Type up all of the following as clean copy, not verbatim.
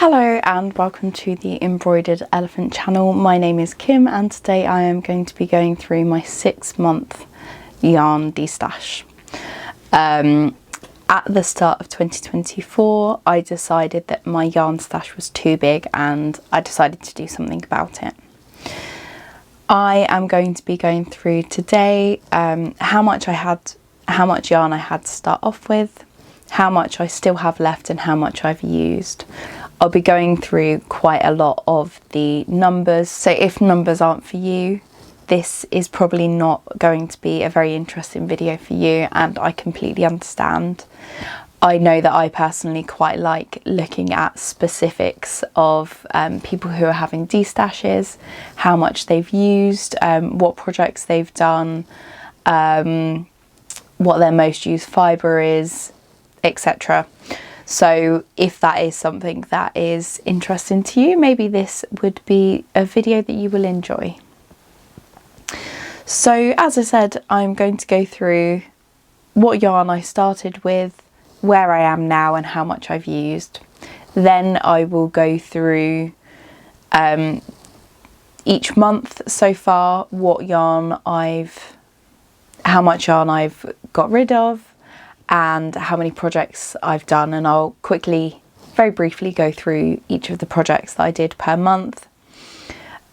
Hello and welcome to the Embroidered Elephant channel. My name is Kim and today I am going to be going through my 6-month yarn destash. At the start of 2024 I decided that my yarn stash was too big and I decided to do something about it. I am going to be going through today how much yarn I had to start off with, how much I still have left and how much I've used. I'll be going through quite a lot of the numbers, so if numbers aren't for you, this is probably not going to be a very interesting video for you, and I completely understand. I know that I personally quite like looking at specifics of people who are having destashes, how much they've used, what projects they've done, what their most used fibre is, etc. So if that is something that is interesting to you, maybe this would be a video that you will enjoy. So as I said, I'm going to go through what yarn I started with, where I am now and how much I've used. Then I will go through each month so far, how much yarn I've got rid of, and how many projects I've done, and I'll very briefly go through each of the projects that I did per month,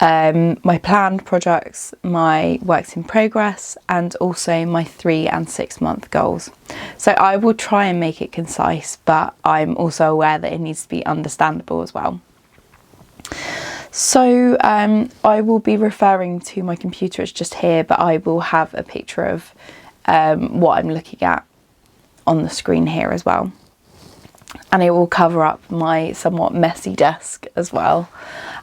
my planned projects, my works in progress, and also my 3 and 6 month goals. So I will try and make it concise, but I'm also aware that it needs to be understandable as well. So I will be referring to my computer, it's just here, but I will have a picture of what I'm looking at on the screen here as well, and it will cover up my somewhat messy desk as well.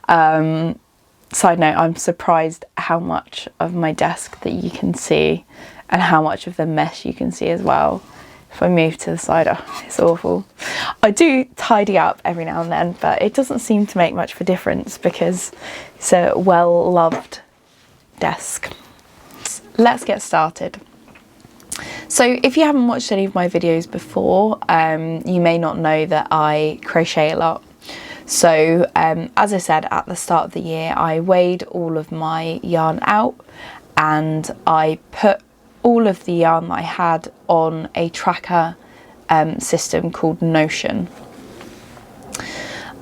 Side note, I'm surprised how much of my desk that you can see and how much of the mess you can see as well. If I move to the side, it's awful. I do tidy up every now and then, but it doesn't seem to make much of a difference because it's a well-loved desk. Let's get started. So if you haven't watched any of my videos before, you may not know that I crochet a lot. So as I said, at the start of the year I weighed all of my yarn out and I put all of the yarn that I had on a tracker system called Notion.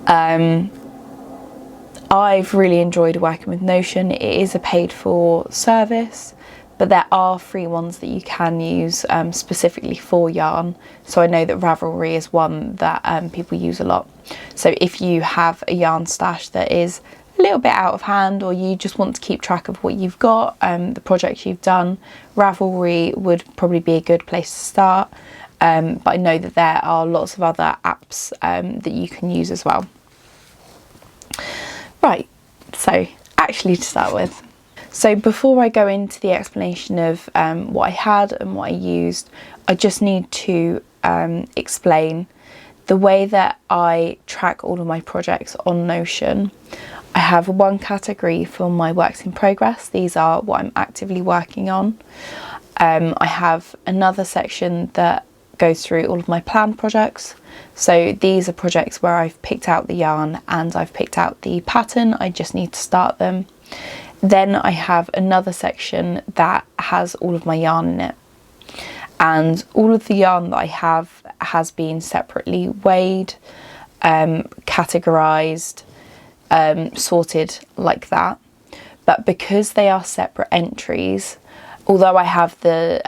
I've really enjoyed working with Notion. It is a paid for service, but there are free ones that you can use specifically for yarn. So I know that Ravelry is one that people use a lot. So if you have a yarn stash that is a little bit out of hand, or you just want to keep track of what you've got, the projects you've done, Ravelry would probably be a good place to start. But I know that there are lots of other apps that you can use as well. Right, so actually to start with. So before I go into the explanation of what I had and what I used, I just need to explain the way that I track all of my projects on Notion. I have one category for my works in progress. These are what I'm actively working on. I have another section that goes through all of my planned projects. So these are projects where I've picked out the yarn and I've picked out the pattern. I just need to start them. Then I have another section that has all of my yarn in it, and all of the yarn that I have has been separately weighed, categorized, sorted like that. But because they are separate entries, although I have the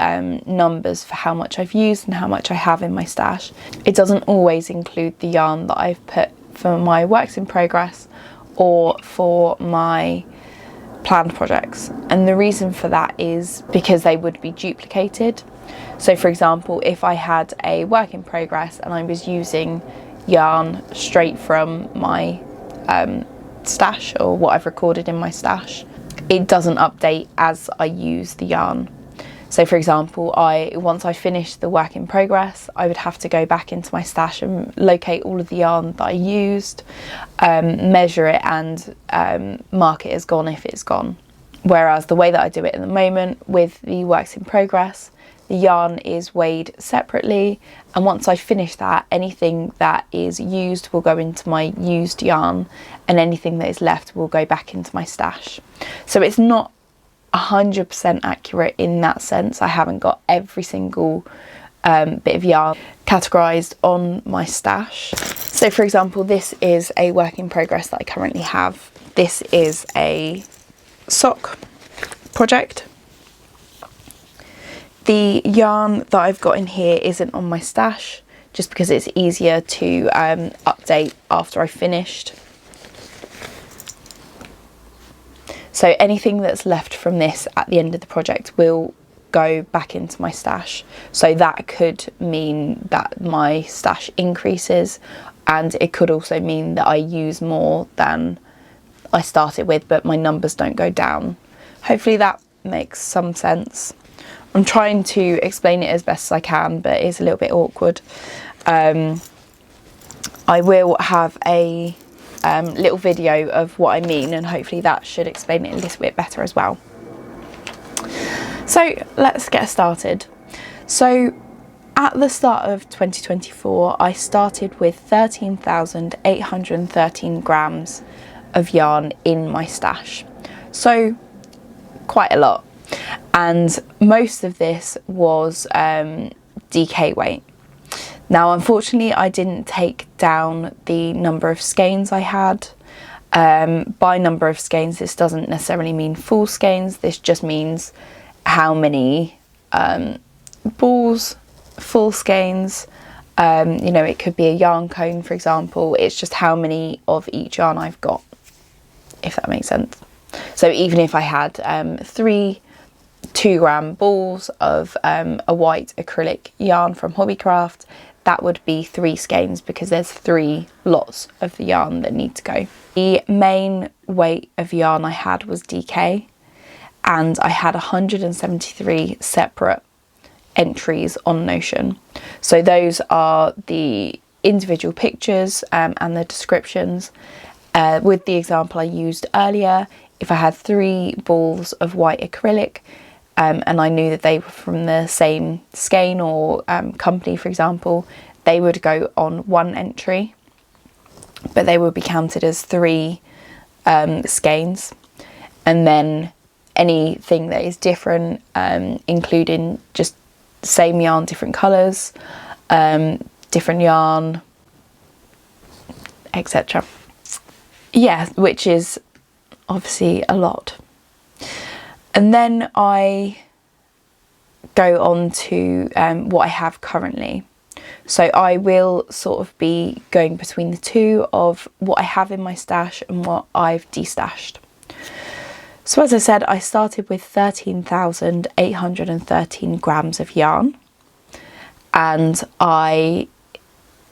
numbers for how much I've used and how much I have in my stash, it doesn't always include the yarn that I've put for my works in progress or for my planned projects. And the reason for that is because they would be duplicated. So for example, if I had a work in progress and I was using yarn straight from my stash or what I've recorded in my stash, it doesn't update as I use the yarn. So for example, once I finished the work in progress, I would have to go back into my stash and locate all of the yarn that I used, measure it and mark it as gone if it's gone. Whereas the way that I do it at the moment with the works in progress, the yarn is weighed separately, and once I finish that, anything that is used will go into my used yarn, and anything that is left will go back into my stash. So it's not 100% accurate in that sense. I haven't got every single bit of yarn categorized on my stash. So for example, this is a work in progress that I currently have. This is a sock project. The yarn that I've got in here isn't on my stash, just because it's easier to update after I've finished. So anything that's left from this at the end of the project will go back into my stash. So that could mean that my stash increases, and it could also mean that I use more than I started with, but my numbers don't go down. Hopefully that makes some sense. I'm trying to explain it as best as I can, but it's a little bit awkward. I will have a little video of what I mean, and hopefully that should explain it a little bit better as well. So let's get started. So at the start of 2024, I started with 13,813 grams of yarn in my stash. So quite a lot. And most of this was DK weight. Now, unfortunately, I didn't take down the number of skeins I had. By number of skeins, this doesn't necessarily mean full skeins. This just means how many balls, full skeins. You know, it could be a yarn cone, for example. It's just how many of each yarn I've got, if that makes sense. So even if I had 3 2-gram balls of a white acrylic yarn from Hobbycraft, that would be 3 skeins, because there's 3 lots of the yarn that need to go. The main weight of yarn I had was DK, and I had 173 separate entries on Notion. So those are the individual pictures and the descriptions. With the example I used earlier, if I had 3 balls of white acrylic, and I knew that they were from the same skein or company, for example, they would go on 1 entry, but they would be counted as 3 skeins. And then anything that is different, including just same yarn, different colours, different yarn, etc. Yeah, which is obviously a lot. And then I go on to what I have currently. So I will sort of be going between the two of what I have in my stash and what I've destashed. So as I said, I started with 13,813 grams of yarn, and I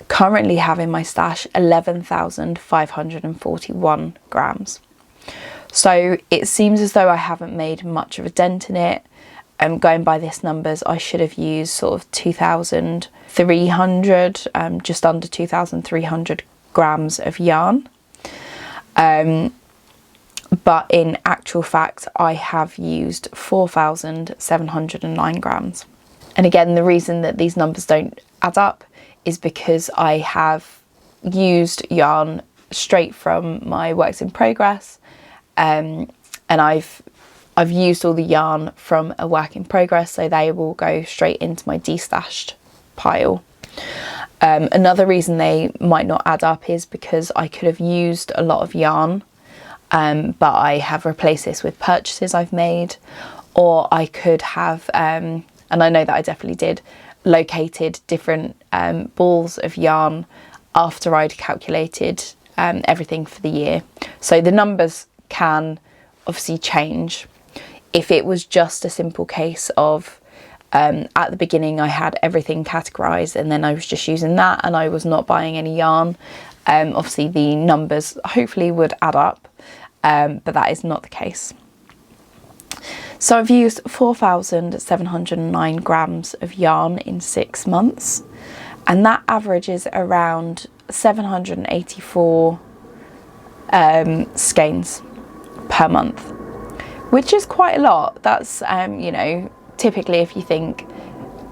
currently have in my stash 11,541 grams. So it seems as though I haven't made much of a dent in it. Going by this numbers, I should have used sort of 2,300, just under 2,300 grams of yarn. But in actual fact, I have used 4,709 grams. And again, the reason that these numbers don't add up is because I have used yarn straight from my works in progress, and I've used all the yarn from a work in progress, so they will go straight into my destashed pile. Another reason they might not add up is because I could have used a lot of yarn, but I have replaced this with purchases I've made, or I could have, and I know that I definitely did, located different balls of yarn after I'd calculated everything for the year. So the numbers can obviously change. If it was just a simple case of at the beginning I had everything categorized and then I was just using that and I was not buying any yarn, obviously the numbers hopefully would add up, but that is not the case. So I've used 4,709 grams of yarn in 6 months, and that averages around 784 skeins per month, which is quite a lot. That's, you know, typically if you think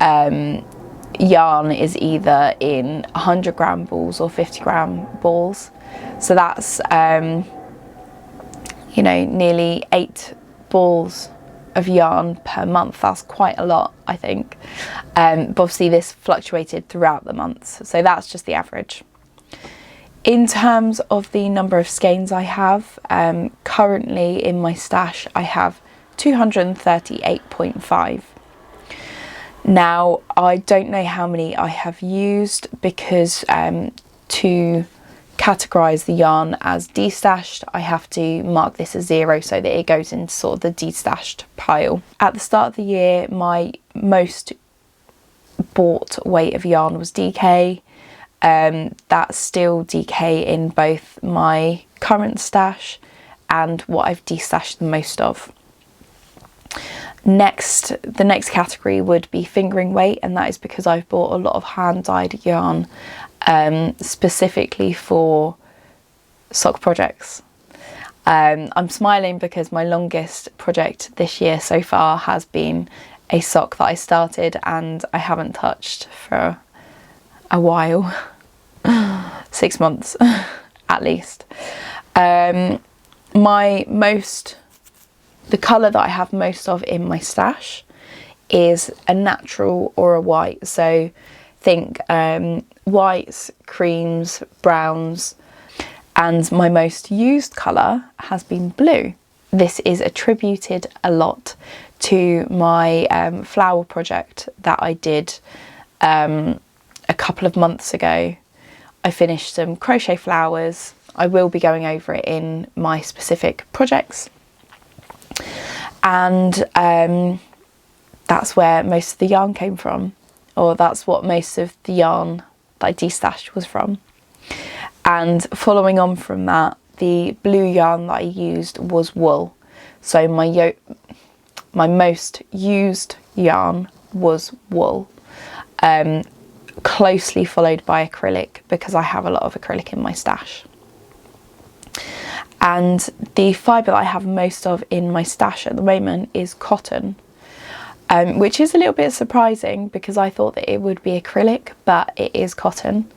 yarn is either in 100-gram balls or 50-gram balls. So that's, you know, nearly 8 balls of yarn per month. That's quite a lot, I think. But obviously this fluctuated throughout the months, so that's just the average. In terms of the number of skeins I have, currently in my stash I have 238.5. Now, I don't know how many I have used because to categorise the yarn as destashed, I have to mark this as 0 so that it goes into sort of the destashed pile. At the start of the year, my most bought weight of yarn was DK. That's still DK in both my current stash and what I've destashed the most of. The next category would be fingering weight, and that is because I've bought a lot of hand-dyed yarn specifically for sock projects. I'm smiling because my longest project this year so far has been a sock that I started and I haven't touched for a while. 6 months at least. The colour that I have most of in my stash is a natural or a white. So think whites, creams, browns, and my most used colour has been blue. This is attributed a lot to my flower project that I did a couple of months ago. I finished some crochet flowers. I will be going over it in my specific projects. And that's where most of the yarn came from, or that's what most of the yarn that I destashed was from. And following on from that, the blue yarn that I used was wool. So my most used yarn was wool, closely followed by acrylic because I have a lot of acrylic in my stash. And the fibre that I have most of in my stash at the moment is cotton, which is a little bit surprising because I thought that it would be acrylic, but it is cotton.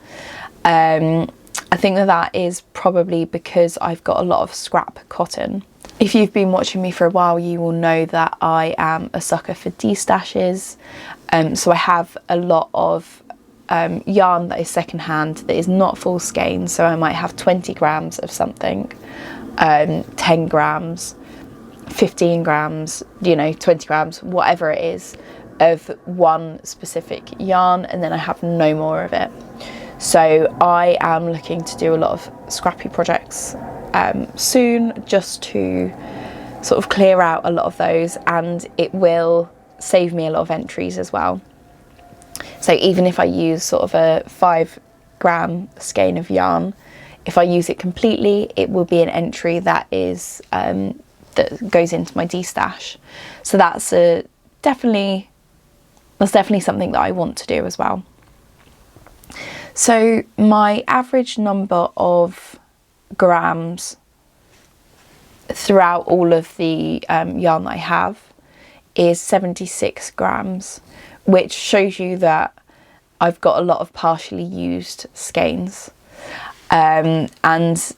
I think that is probably because I've got a lot of scrap cotton. If you've been watching me for a while, you will know that I am a sucker for destashes. So I have a lot of yarn that is secondhand that is not full skein. So I might have 20 grams of something, 10 grams, 15 grams, you know, 20 grams, whatever it is, of one specific yarn, and then I have no more of it. So I am looking to do a lot of scrappy projects soon, just to sort of clear out a lot of those, and it will save me a lot of entries as well. So even if I use sort of a 5-gram skein of yarn, if I use it completely, it will be an entry that is that goes into my destash. So that's definitely something that I want to do as well. So my average number of grams throughout all of the yarn that I have is 76 grams, which shows you that I've got a lot of partially used skeins. And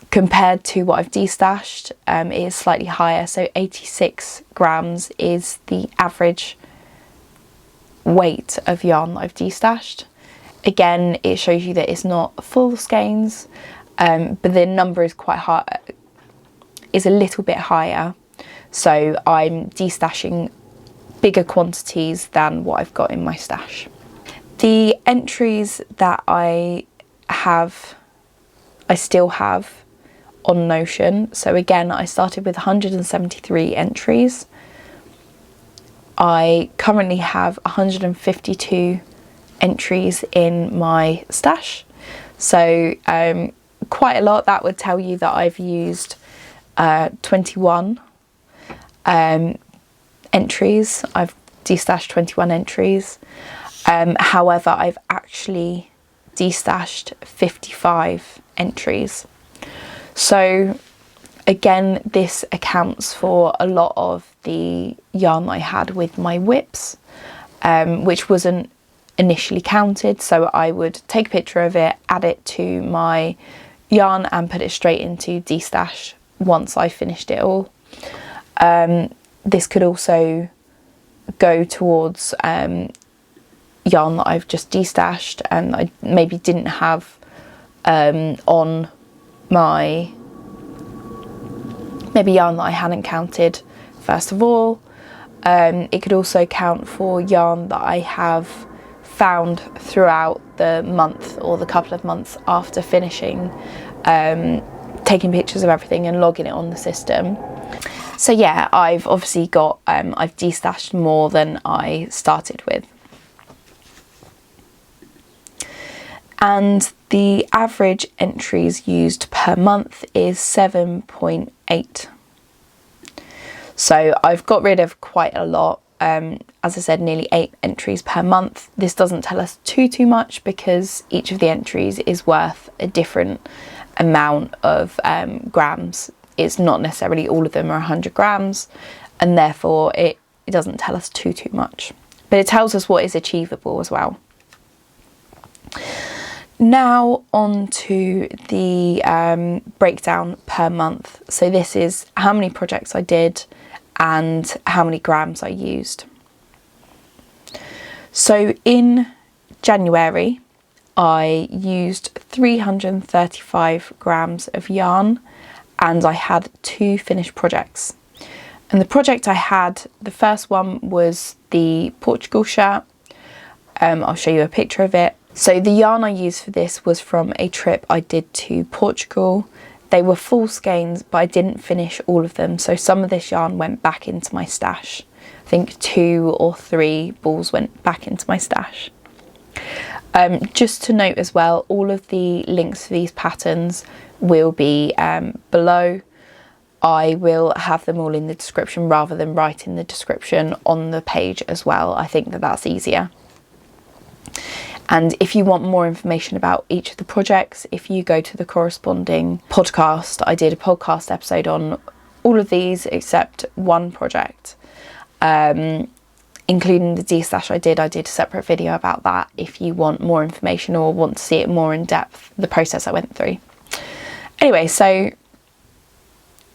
compared to what I've destashed, it is slightly higher, so 86 grams is the average weight of yarn that I've destashed. Again, it shows you that it's not full skeins, but the number is quite high, is a little bit higher, so I'm destashing bigger quantities than what I've got in my stash. The entries that I still have on Notion. So again, I started with 173 entries. I currently have 152 entries in my stash. So quite a lot. That would tell you that I've used 21 entries. I've destashed 21 entries. However, I've actually destashed 55 entries. So again, this accounts for a lot of the yarn I had with my whips. which wasn't initially counted. So I would take a picture of it, add it to my yarn and put it straight into destash once I finished it all. This could also go towards yarn that I've just destashed and I maybe didn't have on my, maybe yarn that I hadn't counted first of all. It could also count for yarn that I have found throughout the month or the couple of months after finishing, taking pictures of everything and logging it on the system. So yeah, I've obviously got, I've destashed more than I started with. And the average entries used per month is 7.8. So I've got rid of quite a lot. As I said, nearly 8 entries per month. This doesn't tell us too much because each of the entries is worth a different amount of grams. It's not necessarily all of them are 100 grams, and therefore it doesn't tell us too much. But it tells us what is achievable as well. Now on to the breakdown per month. So this is how many projects I did and how many grams I used. So in January, I used 335 grams of yarn and I had 2 finished projects. And the project I had, the first one was the Portugal shirt. I'll show you a picture of it. So the yarn I used for this was from a trip I did to Portugal. They were full skeins, but I didn't finish all of them. So some of this yarn went back into my stash. I think 2 or 3 balls went back into my stash. Just to note as well, all of the links for these patterns will be below. I will have them all in the description rather than writing the description on the page as well. I think that that's easier. And if you want more information about each of the projects, if you go to the corresponding podcast, I did a podcast episode on all of these except one project, including the destash I did a separate video about that if you want more information or want to see it more in depth, the process I went through. Anyway, so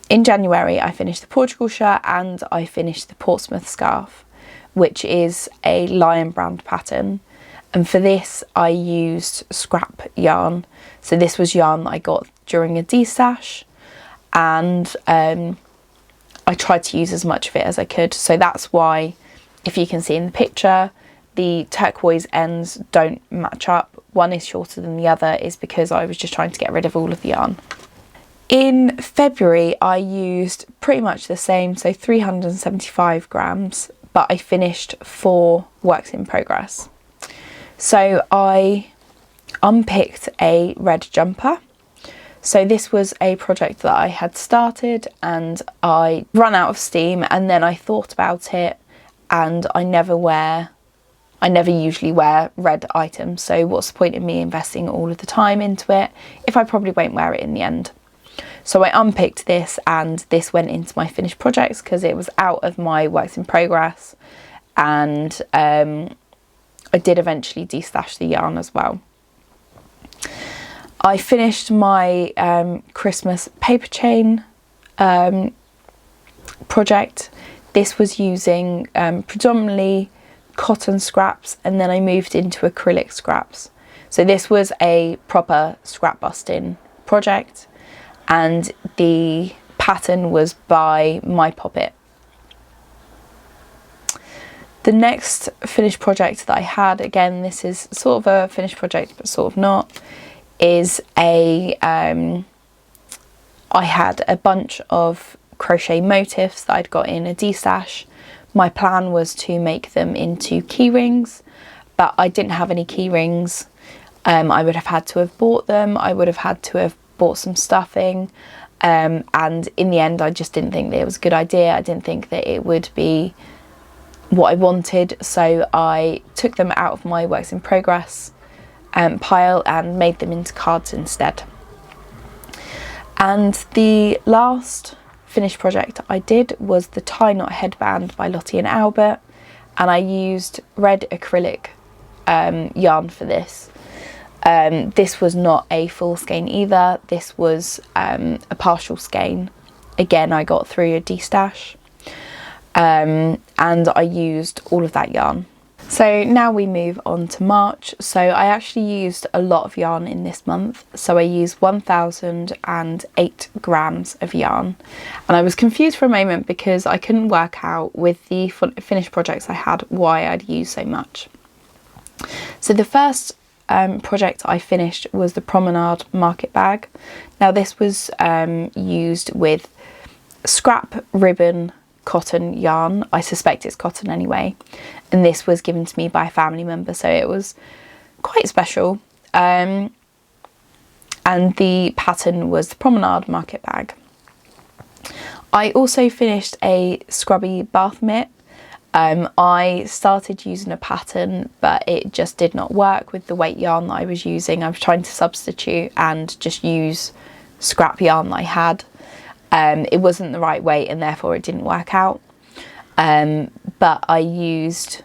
in January I finished the Portugal shirt and I finished the Portsmouth scarf, which is a Lion brand pattern. And for this I used scrap yarn. So this was yarn that I got during a destash, and I tried to use as much of it as I could. So that's why, if you can see in the picture, the turquoise ends don't match up. One is shorter than the other, is because I was just trying to get rid of all of the yarn. In February I used pretty much the same, so 375 grams, but I finished 4 works in progress. So I unpicked a red jumper. So this was a project that I had started and I ran out of steam, and then I thought about it, and I never usually wear red items. So what's the point in me investing all of the time into it if I probably won't wear it in the end? So I unpicked this and this went into my finished projects because it was out of my works in progress, and I did eventually destash the yarn as well. I finished my Christmas paper chain project. This was using predominantly cotton scraps, and then I moved into acrylic scraps. So this was a proper scrap busting project, and the pattern was by My Poppet. The next finished project that I had, again this is sort of a finished project but sort of not, is I had a bunch of crochet motifs that I'd got in a destash. My plan was to make them into key rings, but I didn't have any key rings. I would have had to have bought them, I would have had to have bought some stuffing, and in the end I just didn't think that it was a good idea. I didn't think that it would be what I wanted, so I took them out of my works in progress pile and made them into cards instead. And the last finished project I did was the tie knot headband by Lottie and Albert, and I used red acrylic yarn for this. This was not a full skein either, this was a partial skein. Again, I got through a destash, and I used all of that yarn. So now we move on to March. So I actually used a lot of yarn in this month. So I used 1008 grams of yarn, and I was confused for a moment because I couldn't work out with the finished projects I had why I'd used so much. So the first project I finished was the Promenade market bag. Now this was used with scrap ribbon cotton yarn. I suspect it's cotton anyway, and this was given to me by a family member, so it was quite special. And the pattern was the Promenade market bag. I also finished a scrubby bath mitt. I started using a pattern, but it just did not work with the weight yarn that I was using. I was trying to substitute and just use scrap yarn that I had. It wasn't the right weight and therefore it didn't work out. But I used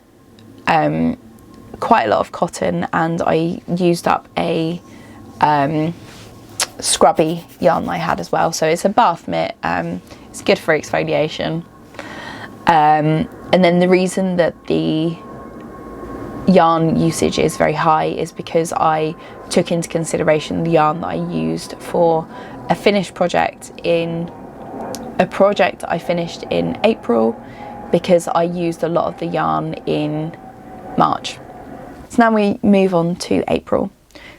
quite a lot of cotton, and I used up a scrubby yarn that I had as well. So it's a bath mitt. It's good for exfoliation. And then the reason that the yarn usage is very high is because I took into consideration the yarn that I used for a finished project I finished in April, because I used a lot of the yarn in March. So now we move on to April.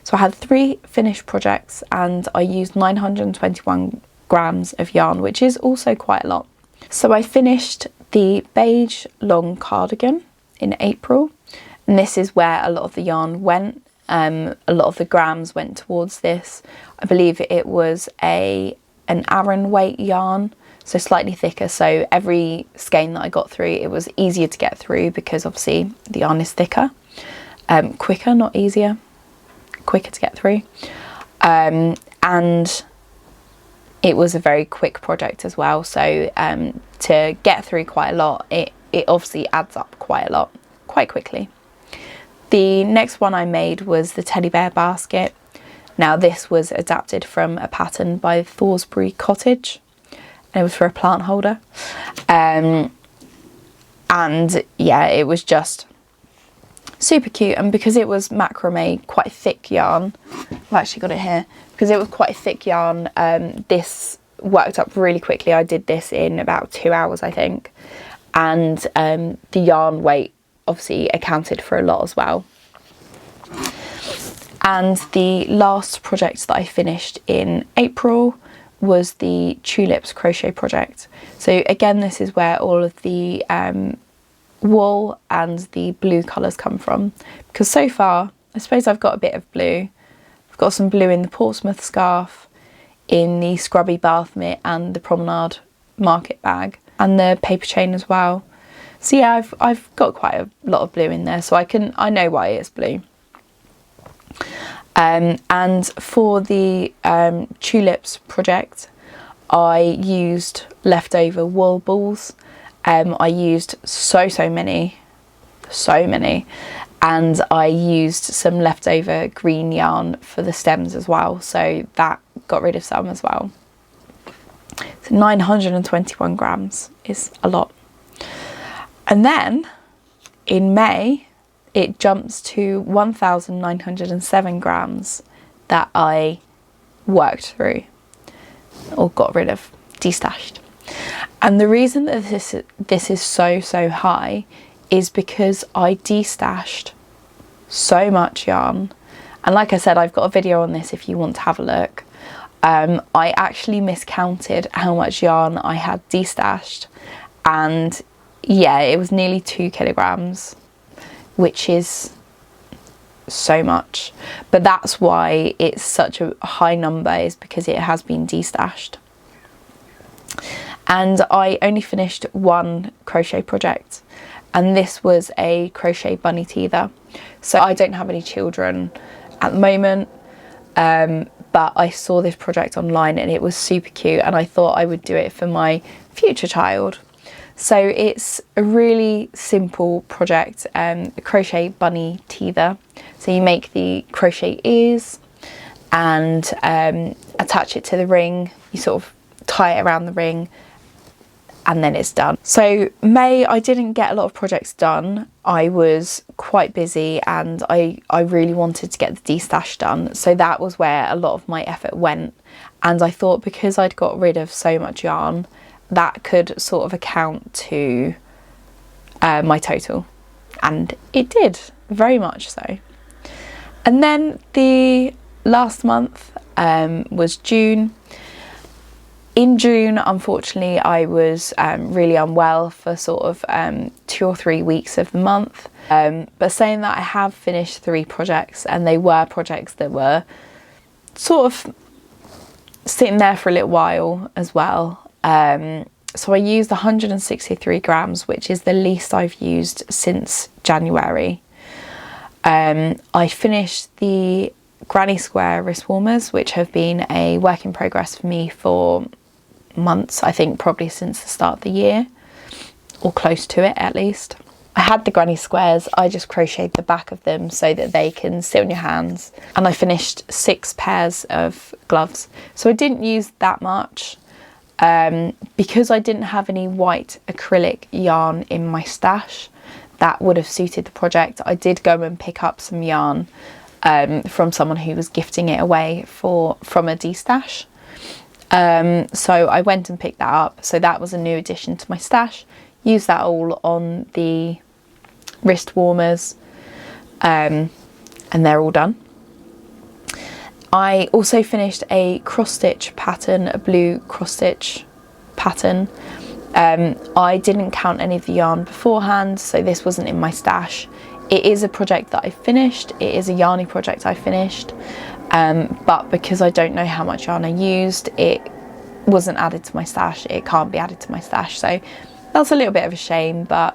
So I had 3 finished projects and I used 921 grams of yarn, which is also quite a lot. So I finished the beige long cardigan in April, and this is where a lot of the yarn went. A lot of the grams went towards this. I believe it was an Aran weight yarn, so slightly thicker, so every skein that I got through, it was easier to get through because obviously the yarn is thicker. Quicker, not easier, quicker to get through. And it was a very quick project as well, so to get through quite a lot, it obviously adds up quite a lot, quite quickly. The next one I made was the teddy bear basket. Now this was adapted from a pattern by Thorsbury Cottage, and it was for a plant holder. And yeah, it was just super cute, and because it was macrame, quite thick yarn, I've actually got it here, because it was quite thick yarn, this worked up really quickly. I did this in about 2 hours, I think, and the yarn weight obviously accounted for a lot as well. And the last project that I finished in April was the Tulips crochet project. So again, this is where all of the wool and the blue colours come from, because so far I suppose I've got a bit of blue. I've got some blue in the Portsmouth scarf, in the scrubby bath mitt and the Promenade market bag, and the paper chain as well. So yeah, I've got quite a lot of blue in there, so I know why it's blue. And for the Tulips project, I used leftover wool balls. I used so many, and I used some leftover green yarn for the stems as well, so that got rid of some as well. So 921 grams is a lot. And then in May it jumps to 1,907 grams that I worked through, or got rid of, destashed. And the reason that this is so high is because I destashed so much yarn. And like I said, I've got a video on this if you want to have a look. I actually miscounted how much yarn I had destashed, and yeah, it was nearly 2 kilograms, which is so much. But that's why it's such a high number, is because it has been destashed. And I only finished 1 crochet project, and this was a crochet bunny teether. So I don't have any children at the moment, but I saw this project online and it was super cute, and I thought I would do it for my future child. So it's a really simple project, a crochet bunny teether. So you make the crochet ears and attach it to the ring. You sort of tie it around the ring and then it's done. So May, I didn't get a lot of projects done. I was quite busy and I really wanted to get the de-stash done. So that was where a lot of my effort went. And I thought because I'd got rid of so much yarn, that could sort of account to my total. And it did, very much so. And then the last month was June. In June, unfortunately, I was really unwell for sort of 2 or 3 weeks of the month. But saying that, I have finished 3 projects, and they were projects that were sort of sitting there for a little while as well. So I used 163 grams, which is the least I've used since January. I finished the Granny Square wrist warmers, which have been a work in progress for me for months, I think probably since the start of the year, or close to it at least. I had the Granny Squares, I just crocheted the back of them so that they can sit on your hands, and I finished 6 pairs of gloves. So I didn't use that much because I didn't have any white acrylic yarn in my stash that would have suited the project. I did go and pick up some yarn from someone who was gifting it away from a de-stash. So I went and picked that up. So that was a new addition to my stash. Used that all on the wrist warmers, and they're all done. I also finished a cross stitch pattern, a blue cross stitch pattern. I didn't count any of the yarn beforehand, so this wasn't in my stash. It is a project that I finished. It is a yarny project I finished. But because I don't know how much yarn I used, it wasn't added to my stash. It can't be added to my stash. So that's a little bit of a shame, but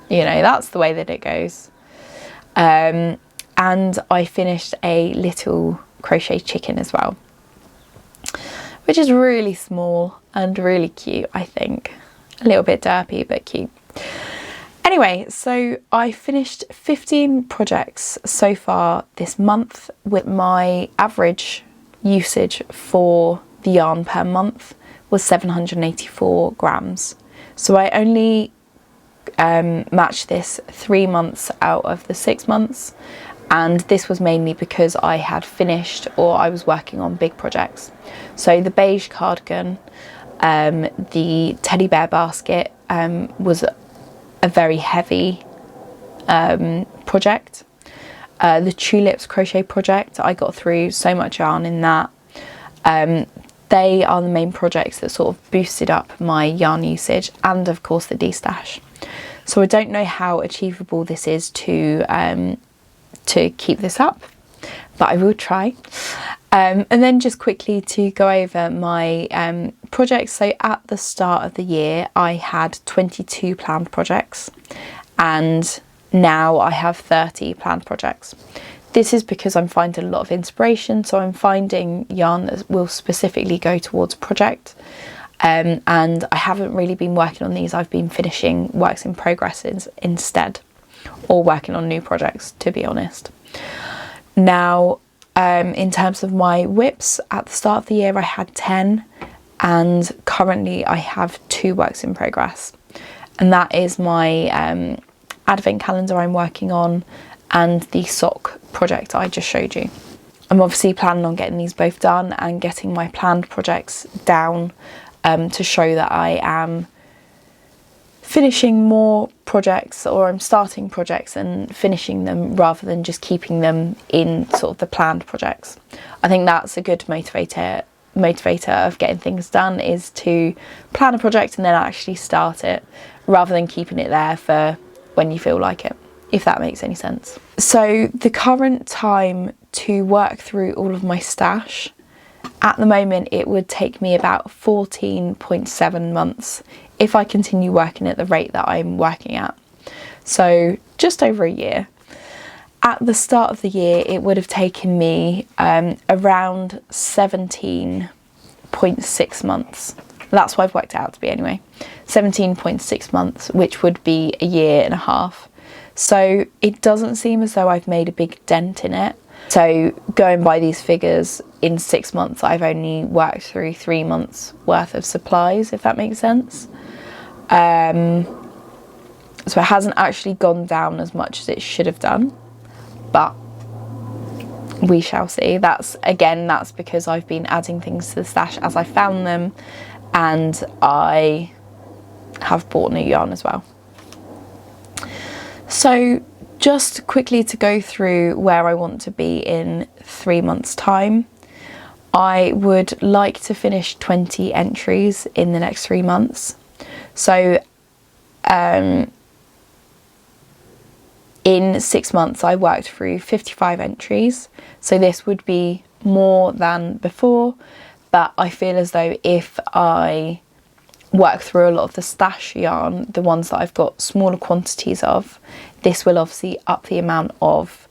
you know, that's the way that it goes. And I finished a little crochet chicken as well, which is really small and really cute, I think. A little bit derpy, but cute. Anyway, so I finished 15 projects so far this month, with my average usage for the yarn per month was 784 grams. So I only matched this 3 months out of the 6 months, and this was mainly because I had finished or I was working on big projects. So the beige cardigan, the teddy bear basket was a very heavy project. The tulips crochet project, I got through so much yarn in that. They are the main projects that sort of boosted up my yarn usage, and of course the de-stash. So I don't know how achievable this is to keep this up, but I will try. And then just quickly to go over my projects. So at the start of the year, I had 22 planned projects, and now I have 30 planned projects. This is because I'm finding a lot of inspiration, so I'm finding yarn that will specifically go towards a project. And I haven't really been working on these. I've been finishing works in progress instead, or working on new projects, to be honest. Now, in terms of my whips, at the start of the year I had 10, and currently I have 2 works in progress, and that is my advent calendar I'm working on and the sock project I just showed you. I'm obviously planning on getting these both done and getting my planned projects down to show that I am finishing more projects, or I'm starting projects and finishing them rather than just keeping them in sort of the planned projects. I think that's a good motivator of getting things done, is to plan a project and then actually start it, rather than keeping it there for when you feel like it, if that makes any sense. So the current time to work through all of my stash, at the moment it would take me about 14.7 months if I continue working at the rate that I'm working at. So just over a year. At the start of the year, it would have taken me around 17.6 months That's what I've worked it out to be anyway. 17.6 months, which would be a year and a half. So it doesn't seem as though I've made a big dent in it. So going by these figures, in 6 months I've only worked through 3 months worth of supplies, if that makes sense. So it hasn't actually gone down as much as it should have done, but we shall see. That's because I've been adding things to the stash as I found them, and I have bought new yarn as well. So just quickly to go through where I want to be in 3 months' time. I would like to finish 20 entries in the next 3 months. So in 6 months I worked through 55 entries, so this would be more than before, but I feel as though if I work through a lot of the stash yarn, the ones that I've got smaller quantities of, this will obviously up the amount of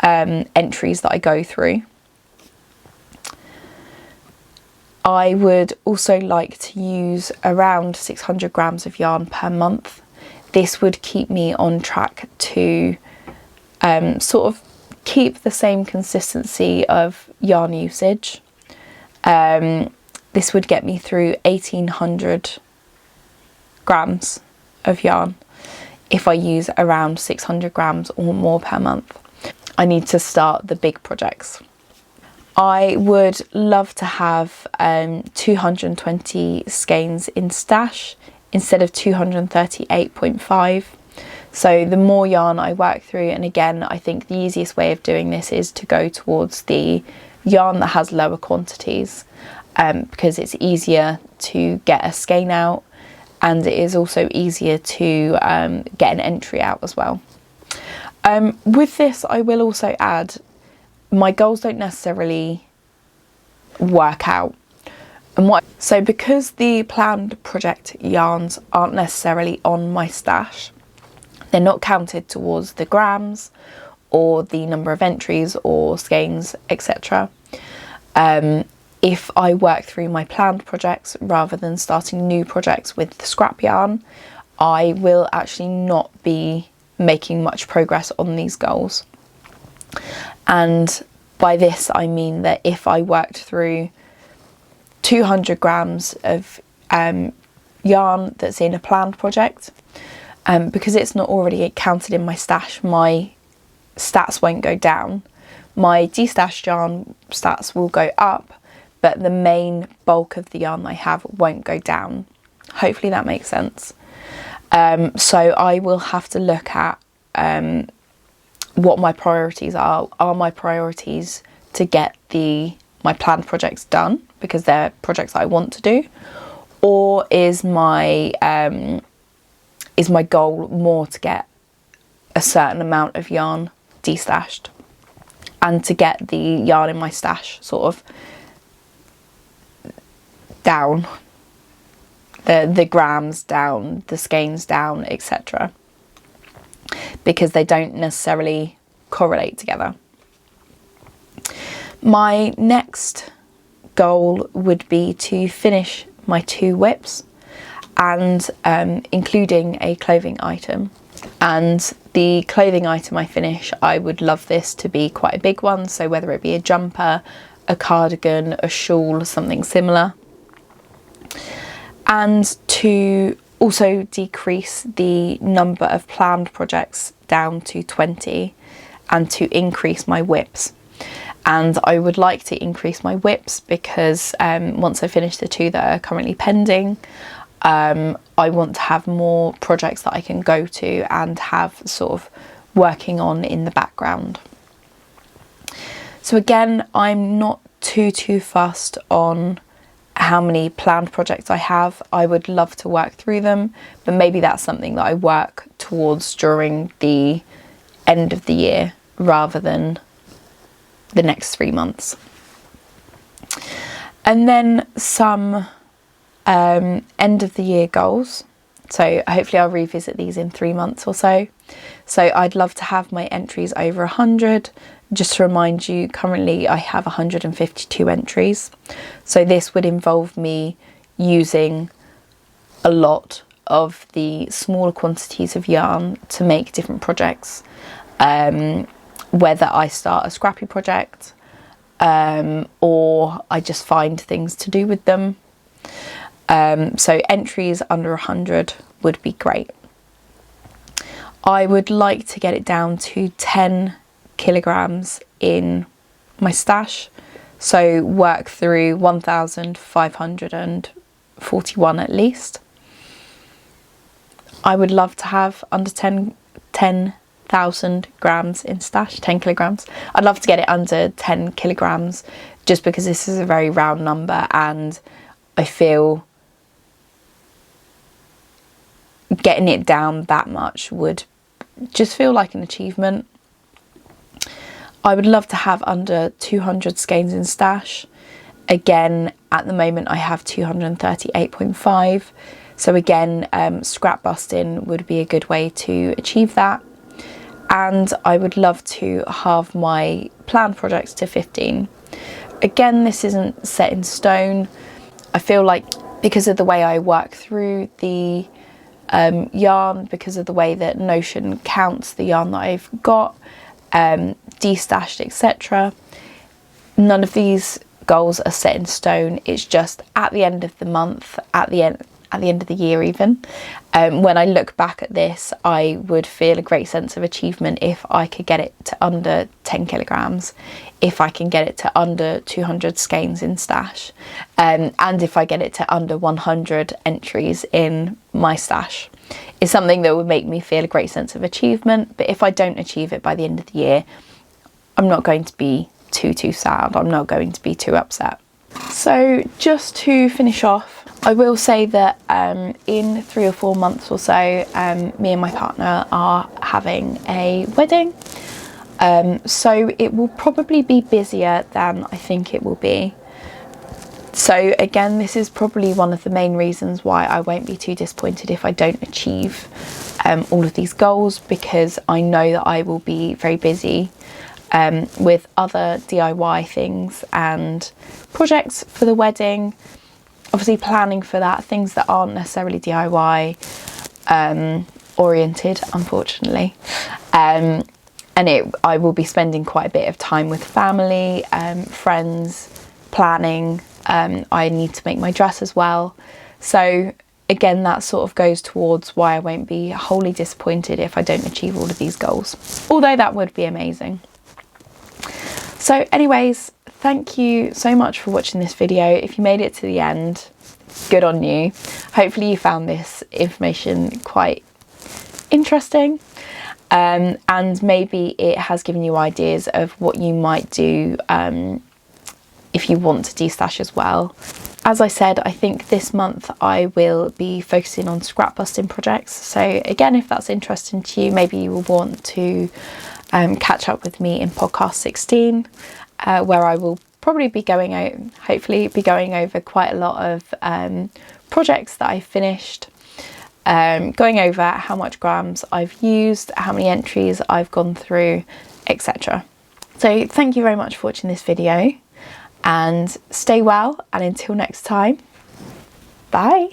entries that I go through. I would also like to use around 600 grams of yarn per month. This would keep me on track to sort of keep the same consistency of yarn usage. This would get me through 1800 grams of yarn if I use around 600 grams or more per month. I need to start the big projects. I would love to have 220 skeins in stash instead of 238.5. So the more yarn I work through, and again I think the easiest way of doing this is to go towards the yarn that has lower quantities, because it's easier to get a skein out, and it is also easier to get an entry out as well. With this I will also add, my goals don't necessarily work out. So because the planned project yarns aren't necessarily on my stash, they're not counted towards the grams or the number of entries or skeins, etc. If I work through my planned projects rather than starting new projects with the scrap yarn, I will actually not be making much progress on these goals. And by this I mean that if I worked through 200 grams of yarn that's in a planned project, because it's not already counted in my stash, my stats won't go down. My destashed yarn stats will go up, but the main bulk of the yarn I have won't go down. Hopefully that makes sense. So I will have to look at what my priorities are. Are my priorities to get my planned projects done because they're projects I want to do, or is my goal more to get a certain amount of yarn destashed and to get the yarn in my stash sort of down, the grams down, the skeins down, etc., because they don't necessarily correlate together. My next goal would be to finish my 2 whips, and including a clothing item. And the clothing item I finish, I would love this to be quite a big one, so whether it be a jumper, a cardigan, a shawl, something similar. And to also decrease the number of planned projects down to 20 and to increase my whips. And I would like to increase my whips because once I finish the 2 that are currently pending, I want to have more projects that I can go to and have sort of working on in the background. So again, I'm not too fussed on how many planned projects I have. I would love to work through them, but maybe that's something that I work towards during the end of the year rather than the next 3 months. And then some end of the year goals. So hopefully I'll revisit these in 3 months or so. So I'd love to have my entries over 100. Just to remind you, currently I have 152 entries. So this would involve me using a lot of the smaller quantities of yarn to make different projects, whether I start a scrappy project or I just find things to do with them. So entries under 100 would be great. I would like to get it down to 10 kilograms in my stash, so work through 1,541 at least. I would love to have under 10,000 grams in stash, 10 kilograms. I'd love to get it under 10 kilograms just because this is a very round number, and I feel getting it down that much would just feel like an achievement. I would love to have under 200 skeins in stash. Again, at the moment I have 238.5. So again, scrap busting would be a good way to achieve that. And I would love to halve my planned projects to 15. Again, this isn't set in stone. I feel like because of the way I work through the yarn, because of the way that Notion counts the yarn that I've got, destashed, etc., none of these goals are set in stone. It's just at the end of the month, at the end of the year even, when I look back at this, I would feel a great sense of achievement if I could get it to under 10 kilograms, if I can get it to under 200 skeins in stash, and if I get it to under 100 entries in my stash. It's something that would make me feel a great sense of achievement. But if I don't achieve it by the end of the year, I'm not going to be too sad. I'm not going to be too upset. So just to finish off, I will say that in 3 or 4 months or so, me and my partner are having a wedding. So it will probably be busier than I think it will be. So again, this is probably one of the main reasons why I won't be too disappointed if I don't achieve all of these goals, because I know that I will be very busy with other DIY things and projects for the wedding. Obviously planning for that, things that aren't necessarily DIY oriented, unfortunately. I will be spending quite a bit of time with family, friends, planning. I need to make my dress as well. So again, that sort of goes towards why I won't be wholly disappointed if I don't achieve all of these goals, although that would be amazing. So anyways, thank you so much for watching this video. If you made it to the end, good on you. Hopefully you found this information quite interesting, and maybe it has given you ideas of what you might do if you want to destash as well. As I said, I think this month I will be focusing on scrap busting projects. So again, if that's interesting to you, maybe you will want to catch up with me in podcast 16, where I will probably be hopefully be going over quite a lot of projects that I finished, going over how much grams I've used, how many entries I've gone through, etc. So thank you very much for watching this video, and stay well, and until next time, bye.